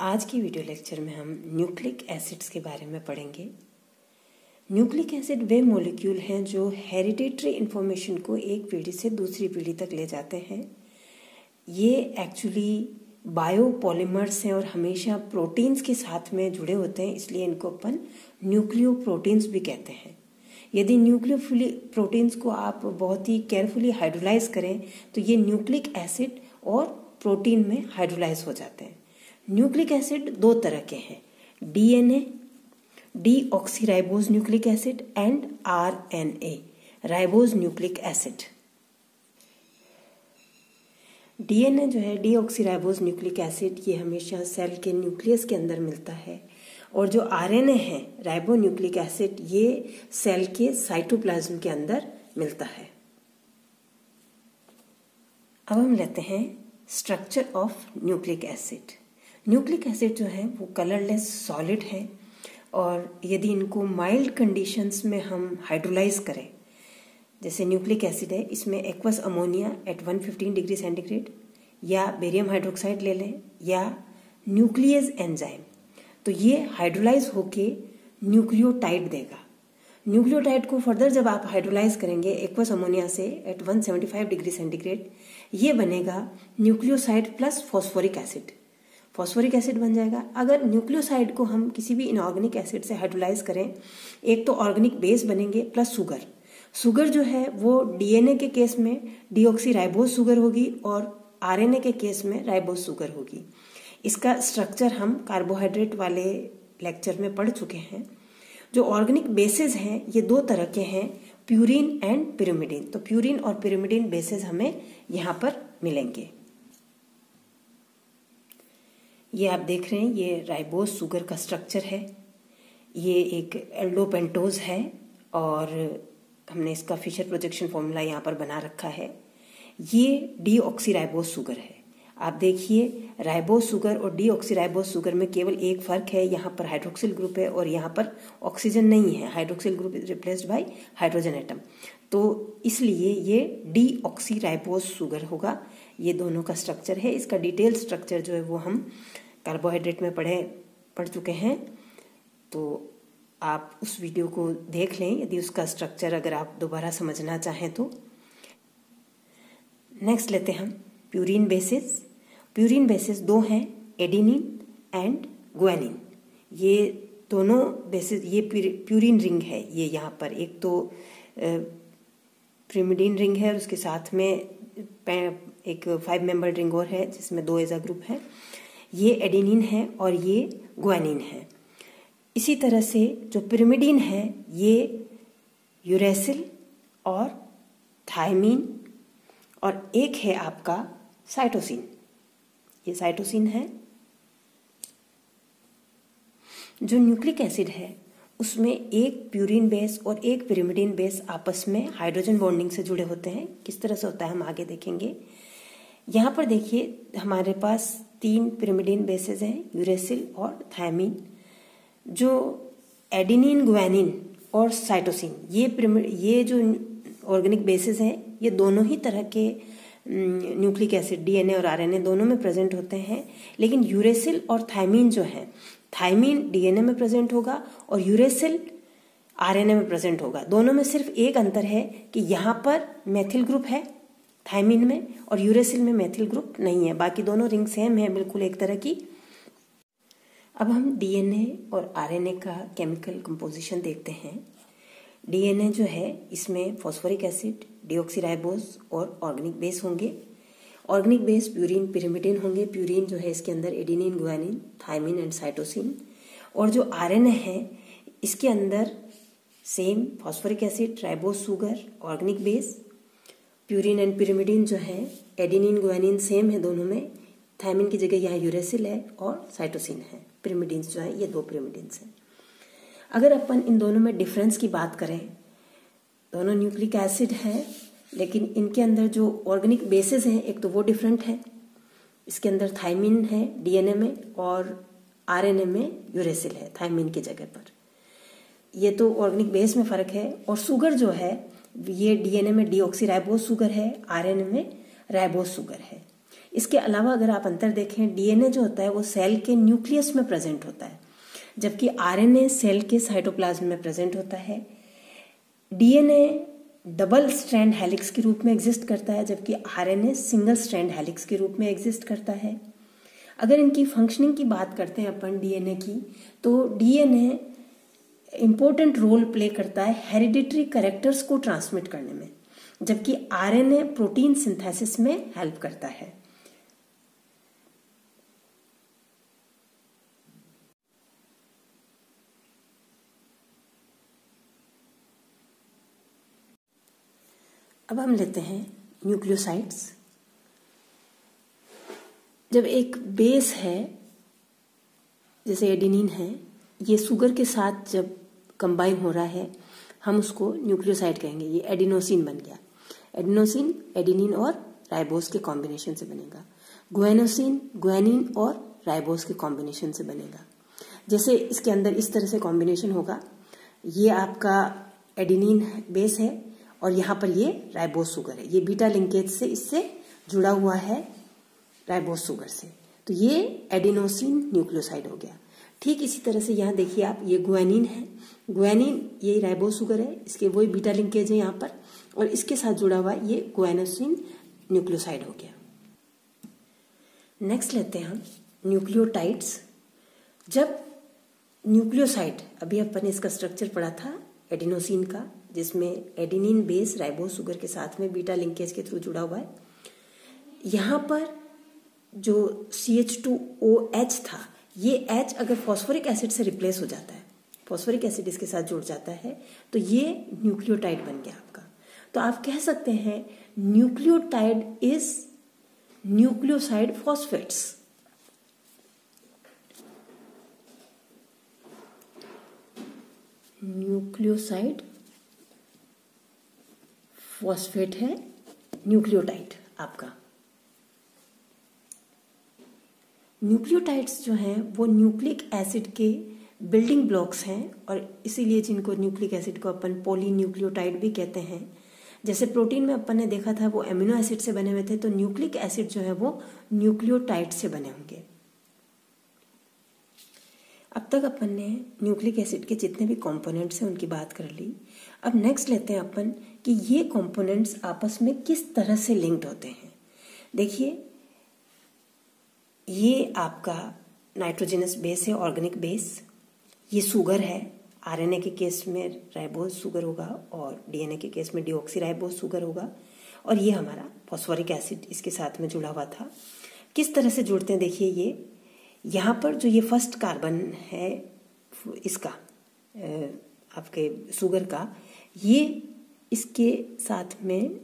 आज की video lecture में हम न्यूक्लिक एसिड्स के बारे में पढ़ेंगे। न्यूक्लिक एसिड वे मॉलिक्यूल हैं जो हेरिडेटरी इंफॉर्मेशन को एक पीढ़ी से दूसरी पीढ़ी तक ले जाते हैं। ये एक्चुअली बायोपॉलिमर्स हैं और हमेशा प्रोटीन्स के साथ में जुड़े होते हैं, इसलिए इनको अपन न्यूक्लियोप्रोटीन्स भी कहते हैं। यदि न्यूक्लियो प्रोटीन्स को आप बहुत ही केयरफुली हाइड्रोलाइज करें तो ये न्यूक्लिक एसिड और प्रोटीन में हाइड्रोलाइज हो जाते हैं। न्यूक्लिक एसिड दो तरह के हैं, DNA deoxyribose nucleic acid and RNA ribose nucleic acid. DNA जो है डीऑक्सीराइबोज न्यूक्लिक एसिड, ये हमेशा सेल के न्यूक्लियस के अंदर मिलता है, और जो आरएनए है राइबो न्यूक्लिक एसिड, ये सेल के साइटोप्लाज्म के अंदर मिलता है। अब हम लेते हैं structure of nucleic acid. Nucleic acid जो है वो कलरलेस सॉलिड है, और यदि इनको माइल्ड कंडीशंस में हम हाइड्रोलाइज करें, जैसे न्यूक्लिक एसिड है, इसमें aqueous ammonia at 115 degree centigrade या बेरियम हाइड्रोक्साइड ले लें या न्यूक्लियस एंजाइम, तो ये हाइड्रोलाइज होके न्यूक्लियोटाइड देगा। न्यूक्लियोटाइड को फर्दर जब आप हाइड्रोलाइज करेंगे एक्वस अमोनिया से एट 175 डिग्री सेंटीग्रेड, ये बनेगा nucleoside plus phosphoric acid. Phosphoric acid बन जाएगा। अगर न्यूक्लियोसाइड को हम किसी भी इनऑर्गेनिक एसिड से हाइड्रोलाइज करें, एक तो ऑर्गेनिक बेस बनेंगे प्लस शुगर। शुगर जो है वो डीएनए के केस में डीऑक्सीराइबोज शुगर होगी और आरएनए के केस में राइबोज शुगर होगी। इसका स्ट्रक्चर हम कार्बोहाइड्रेट वाले लेक्चर में पढ़ चुके हैं। जो ऑर्गेनिक बेसेस हैं ये दो तरह के हैं, प्यूरिन एंड पिरिमिडिन। तो प्यूरिन और पिरिमिडिन बेसेस हमें यहाँ पर मिलेंगे। ये आप देख रहे हैं, ये राइबोज शुगर का स्ट्रक्चर है। ये एक एल्डोपेंटोज है और हमने इसका फिशर प्रोजेक्शन फॉर्मूला यहाँ पर बना रखा है। ये डीऑक्सीराइबोज शुगर है। आप देखिए, राइबोज शुगर और डीऑक्सीराइबोज शुगर में केवल एक फर्क है, यहाँ पर हाइड्रोक्सिल ग्रुप है और यहाँ पर ऑक्सीजन नहीं है। Hydroxyl group is replaced by hydrogen atom, तो इसलिए ये डीऑक्सीराइबोज शुगर होगा। ये दोनों का स्ट्रक्चर है। इसका डिटेल स्ट्रक्चर जो है वो हम कार्बोहाइड्रेट में पढ़ चुके हैं, तो आप उस वीडियो को देख लें यदि उसका स्ट्रक्चर अगर आप दोबारा समझना चाहें तो। नेक्स्ट लेते हैं हम प्यूरिन बेसिस। प्यूरिन बेसिस दो हैं, एडेनिन एंड गुआनिन। ये दोनों बेसिस, ये प्यूरिन रिंग है। ये यहाँ पर एक तो पिरिमिडिन रिंग है और उसके साथ में एक 5 मेंबर रिंग और है जिसमें 2 एजा ग्रुप है। ये एडेनिन है और ये गुआनिन है। इसी तरह से जो पिरिमिडिन है ये यूरेसिल और थायमीन, और एक है आपका साइटोसिन। ये साइटोसिन है। जो न्यूक्लिक एसिड है उसमें एक प्यूरिन बेस और एक पिरिमिडिन बेस आपस में हाइड्रोजन बॉन्डिंग से जुड़े होते हैं। किस तरह से होता है हम आगे देखेंगे। यहाँ पर देखिए, हमारे पास 3 पिरिमिडिन बेसेस हैं, यूरेसिल और थायमीन। जो एडेनिन, गुआनिन और साइटोसिन, ये जो ऑर्गेनिक बेसेस हैं, ये दोनों ही तरह के न्यूक्लिक एसिड डीएनए और आरएनए दोनों में प्रेजेंट होते हैं। लेकिन यूरेसिल और थायमीन जो है, थायमीन डीएनए में प्रेजेंट होगा और यूरेसिल आरएनए में प्रेजेंट होगा। दोनों में सिर्फ एक अंतर है कि यहाँ पर मेथिल ग्रुप है थायमीन में और यूरेसिल में मेथिल ग्रुप नहीं है। बाकी दोनों रिंग सेम है, बिल्कुल एक तरह की। अब हम डीएनए और आरएनए का केमिकल कंपोजिशन देखते हैं। डीएनए जो है इसमें फॉस्फोरिक एसिड, डीऑक्सीराइबोज और ऑर्गेनिक बेस होंगे। ऑर्गेनिक बेस प्यूरिन, पिरिमिडिन होंगे। प्यूरिन जो है इसके अंदर adenine, guanine, thymine and cytosine. और जो आरएनए है इसके अंदर same phosphoric acid, ribose sugar, organic base. Purine and pyrimidine जो है एडेनिन, गुआनिन सेम है दोनों में। थायमीन की जगह यहाँ यूरेसिल है और साइटोसिन है। पिरिमिडिन जो है ये 2 पिरिमिडिन्स हैं। अगर अपन इन दोनों में डिफरेंस की बात करें, दोनों न्यूक्लिक एसिड है लेकिन इनके अंदर जो ऑर्गेनिक बेसिस हैं एक तो वो डिफरेंट है। इसके अंदर थायमीन है डीएनए में और आरएनए में यूरेसिल है थायमीन की जगह पर। ये तो ऑर्गेनिक बेस में फर्क है। और शुगर जो है ये डीएनए में डीऑक्सीराइबोज शुगर है, आरएनए में राइबोज शुगर है। इसके अलावा अगर आप अंतर देखें, डीएनए जो होता है वो सेल के न्यूक्लियस में प्रेजेंट होता है, जबकि आरएनए सेल के साइटोप्लाज्म में प्रेजेंट होता है। डीएनए डबल स्ट्रैंड हेलिक्स के रूप में एग्जिस्ट करता है, जबकि आरएनए सिंगल स्ट्रैंड हेलिक्स के रूप में एग्जिस्ट करता है। अगर इनकी फंक्शनिंग की बात करते हैं अपन डीएनए की, तो डीएनए इम्पोर्टेंट रोल प्ले करता है हेरिडिटरी कैरेक्टर्स को ट्रांसमिट करने में, जबकि आरएनए प्रोटीन सिंथेसिस में हेल्प करता है। अब हम लेते हैं न्यूक्लियोसाइड्स। जब एक बेस है जैसे एडेनिन है, ये शुगर के साथ जब कंबाइन हो रहा है, हम उसको न्यूक्लियोसाइड कहेंगे। ये एडिनोसिन बन गया। एडिनोसिन एडेनिन और राइबोस के कॉम्बिनेशन से बनेगा। गुएनोसिन गुएनिन और राइबोस के कॉम्बिनेशन से बनेगा। जैसे इसके अंदर इस तरह से कॉम्बिनेशन होगा, ये आपका एडेनिन बेस है और यहाँ पर ये राइबोस शुगर है। ये बीटा लिंकेज से इससे जुड़ा हुआ है राइबोस शुगर से, तो ये एडिनोसिन न्यूक्लियोसाइड हो गया। ठीक इसी तरह से यहाँ देखिए आप, ये गुएनिन है। गुएनिन ये राइबोस शुगर है, इसके वही बीटा लिंकेज है यहाँ पर, और इसके साथ जुड़ा हुआ ये गुएनोसिन न्यूक्लियोसाइड हो गया। नेक्स्ट लेते हैं हम न्यूक्लियोटाइड्स। जब न्यूक्लियोसाइड, अभी अपन ने इसका स्ट्रक्चर पढ़ा था एडिनोसिन का, जिसमें एडेनिन बेस राइबोस शुगर के साथ में बीटा लिंकेज के थ्रू जुड़ा हुआ है। यहाँ पर जो CH2OH था, ये H अगर फॉस्फोरिक एसिड से रिप्लेस हो जाता है, फॉस्फोरिक एसिड इसके साथ जुड़ जाता है, तो ये न्यूक्लियोटाइड बन गया आपका। तो आप कह सकते हैं nucleotide is nucleoside phosphates. Nucleoside phosphate है न्यूक्लियोटाइड आपका। न्यूक्लियोटाइड्स जो हैं वो न्यूक्लिक एसिड के बिल्डिंग ब्लॉक्स हैं, और इसीलिए जिनको न्यूक्लिक एसिड को अपन पॉलीन्यूक्लियोटाइड भी कहते हैं। जैसे प्रोटीन में अपन ने देखा था वो अमीनो एसिड से बने हुए थे, तो न्यूक्लिक एसिड जो है वो न्यूक्लियोटाइड से बने होंगे। अब तक अपन ने न्यूक्लिक एसिड के जितने भी कंपोनेंट्स हैं उनकी बात कर ली। अब नेक्स्ट लेते हैं अपन कि ये कंपोनेंट्स आपस में किस तरह से लिंक्ड होते हैं। देखिए, ये आपका नाइट्रोजनस बेस है, ऑर्गेनिक बेस। ये शुगर है, आरएनए के केस में राइबोस शुगर होगा और डीएनए के केस में डीऑक्सीराइबोस शुगर होगा, और ये हमारा फॉस्फोरिक एसिड इसके साथ में जुड़ा हुआ था। किस तरह से जुड़ते हैं देखिए, ये यहाँ पर जो ये फर्स्ट कार्बन है इसका आपके शुगर का, ये इसके साथ में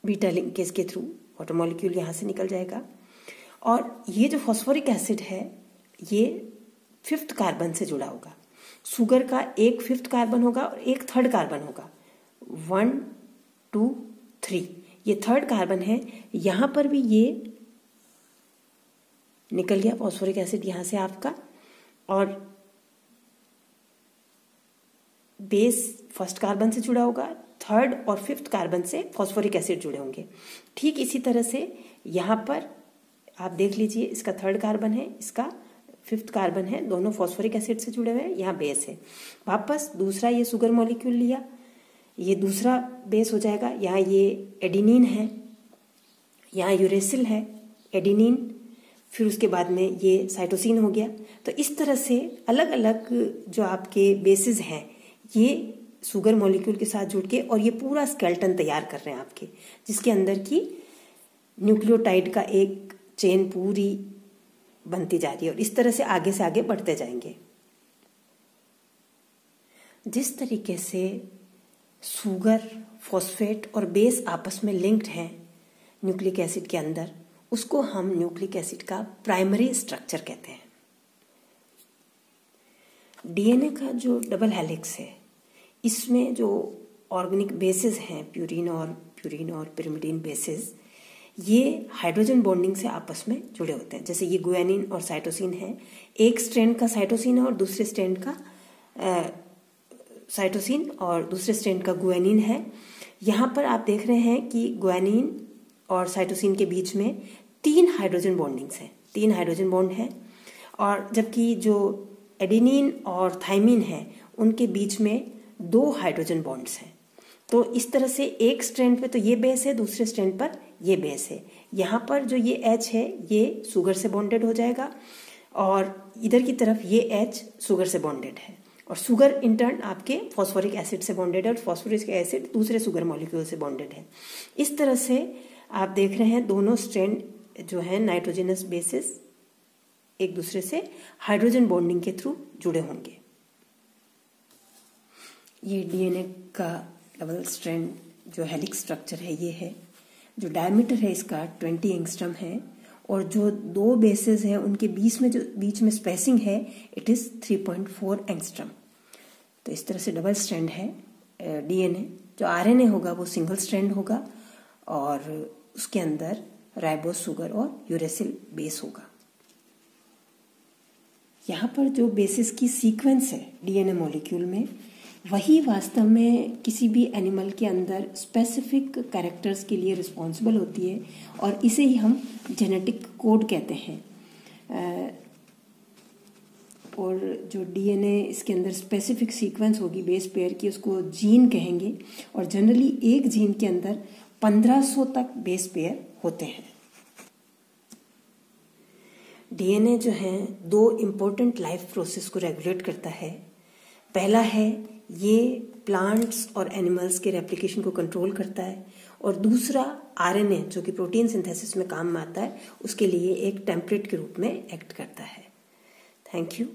बीटा लिंकेज के थ्रू वाटर मॉलिक्यूल यहाँ से निकल जाएगा, और ये जो फॉस्फोरिक एसिड है ये 5th कार्बन से जुड़ा होगा। शुगर का एक 5th कार्बन होगा और एक 3rd कार्बन होगा। 1 2 3 ये 3rd कार्बन है। यहाँ पर भी ये निकल गया फॉस्फोरिक एसिड यहाँ से आपका, और बेस 1st कार्बन से जुड़ा होगा, 3rd और 5th कार्बन से फॉस्फोरिक एसिड जुड़े होंगे। ठीक इसी तरह से यहाँ पर आप देख लीजिए, इसका 3rd कार्बन है, इसका 5th कार्बन है, दोनों फॉस्फोरिक एसिड से जुड़े हुए हैं। यहाँ बेस है। वापस दूसरा ये शुगर मॉलिक्यूल लिया, ये दूसरा बेस हो जाएगा। यहाँ ये एडेनिन है, यहाँ यूरेसिल है, एडेनिन, फिर उसके बाद में ये साइटोसिन हो गया। तो इस तरह से अलग अलग जो आपके बेसिस हैं ये शुगर मॉलिक्यूल के साथ जुड़ के, और ये पूरा स्केलेटन तैयार कर रहे हैं आपके, जिसके अंदर की न्यूक्लियोटाइड का एक चेन पूरी बनती जा रही है, और इस तरह से आगे बढ़ते जाएंगे। जिस तरीके से शुगर, फॉस्फेट और बेस आपस में लिंक्ड हैं न्यूक्लिक एसिड के अंदर, उसको हम न्यूक्लिक एसिड का प्राइमरी स्ट्रक्चर कहते हैं। डीएनए का जो डबल हेलिक्स है, इसमें जो ऑर्गेनिक बेसिस हैं प्यूरिन और पिरिमिडिन बेसिस, ये हाइड्रोजन बॉन्डिंग से आपस में जुड़े होते हैं। जैसे ये गुएनिन और साइटोसिन है, एक स्ट्रैंड का साइटोसिन है और दूसरे स्ट्रैंड का साइटोसिन और दूसरे स्ट्रैंड का गुएनिन है। यहाँ पर आप देख रहे हैं कि गुएनिन और साइटोसिन के बीच में 3 हाइड्रोजन बॉन्डिंग्स हैं, 3 हाइड्रोजन बॉन्ड हैं। और जबकि जो एडेनिन और थाइमिन है उनके बीच में 2 हाइड्रोजन बॉन्ड्स हैं। तो इस तरह से एक स्ट्रैंड पे तो ये बेस है, दूसरे स्ट्रैंड पर ये बेस है। यहाँ पर जो ये H है ये शुगर से बॉन्डेड हो जाएगा और इधर की तरफ ये H शुगर से बॉन्डेड है और शुगर इन टर्न आपके फॉस्फोरिक एसिड से बॉन्डेड है और फॉस्फोरिक एसिड दूसरे शुगर मॉलिक्यूल से बॉन्डेड है। इस तरह से आप देख रहे हैं दोनों स्ट्रैंड जो है नाइट्रोजनस बेसिस एक दूसरे से हाइड्रोजन बॉन्डिंग के थ्रू जुड़े होंगे। ये डीएनए का डबल स्ट्रैंड जो हेलिक्स स्ट्रक्चर है ये है। जो डायमीटर है इसका 20 एंगस्ट्रम है और जो 2 बेसेस हैं उनके बीच में स्पेसिंग है इट इज 3.4 एंगस्ट्रम। तो इस तरह से डबल स्ट्रैंड है डीएनए। जो आरएनए होगा वो सिंगल स्ट्रैंड होगा और उसके अंदर राइबोस शुगर और यूरेसिल बेस होगा। यहाँ पर जो बेसिस की सीक्वेंस है डीएनए मॉलिक्यूल में वही वास्तव में किसी भी एनिमल के अंदर स्पेसिफिक कैरेक्टर्स के लिए रिस्पॉन्सिबल होती है और इसे ही हम जेनेटिक कोड कहते हैं। और जो डीएनए इसके अंदर स्पेसिफिक सीक्वेंस होगी बेस पेयर की उसको जीन कहेंगे और जनरली एक जीन के अंदर 1500 तक बेस पेयर होते हैं। डीएनए जो है 2 इम्पोर्टेंट लाइफ प्रोसेस को रेगुलेट करता है। पहला है ये प्लांट्स और एनिमल्स के रेप्लिकेशन को कंट्रोल करता है और दूसरा आरएनए जो कि प्रोटीन सिंथेसिस में काम में आता है उसके लिए एक टेम्पलेट के रूप में एक्ट करता है। Thank you.